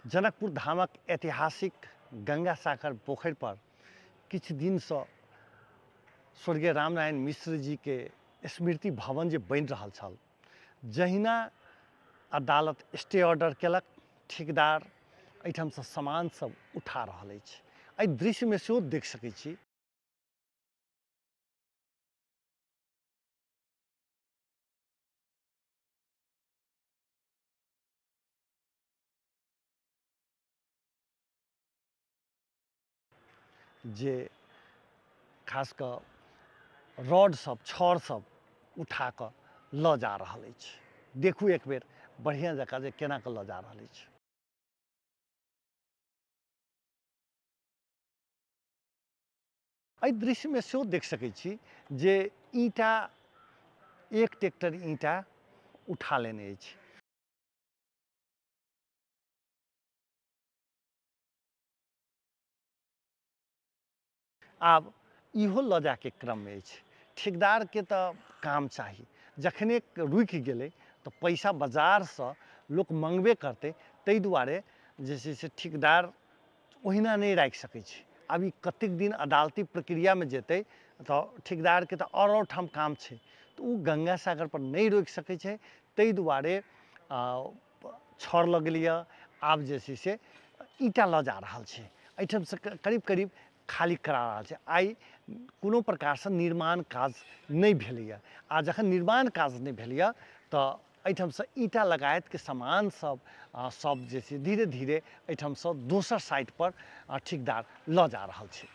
जनकपुर धामक ऐतिहासिक गंगा सागर पोखरि पर किछु दिनसँ स्वर्गीय रामनारायण मिश्र जी के स्मृति भवन जे बनि रहल छल, जहिना अदालत स्टे ऑर्डर केलक, ठेकेदार एहिठामसँ सामान सब उठा रहल अछि। एहि दृश्यमे सेहो देख सकै छी जे खास कऽ रॉड सब, छड़ सब उठा कऽ लऽ जा रहल अछि। देखू एक बेर बढ़िआँ जकाँ जे केना कऽ लऽ जा रहल अछि। एहि दृश्यमे सेहो देख सकै छी जे ईंटा, एक ट्रैक्टर ईंटा उठा लेने अछि। आब इहो लऽ जाके क्रममे अछि। ठेकेदारके तऽ काम चाही, जखने रुकि गेलै तऽ पैसा बाजारसँ लोक मङ्गबे करतै, ताहि दुआरे जे छै से ठेकेदार ओहिना नहि राखि सकै छै। आब ई कतेक दिन अदालती प्रक्रियामे जेतै तऽ ठेकेदारके तऽ आओर ठाम काम छै, तऽ ओ गंगा सागर पर नहि रोकि सकै छै। ताहि दुआरे छड़ लऽ गेलैए, आब जे छै से ईंटा लऽ जा रहल छै। एहिठामसँ करीब करीब खाली करा रहल छै। आइ कोनो प्रकारसँ निर्माण काज नहि भेलैए, आ जखन निर्माण काज नहि भेलैए तऽ एहिठामसँ ईंटा लगायतके सामान सब जे छै धीरे धीरे एहिठामसँ दोसर साइट पर ठेकेदार लऽ जा रहल छै।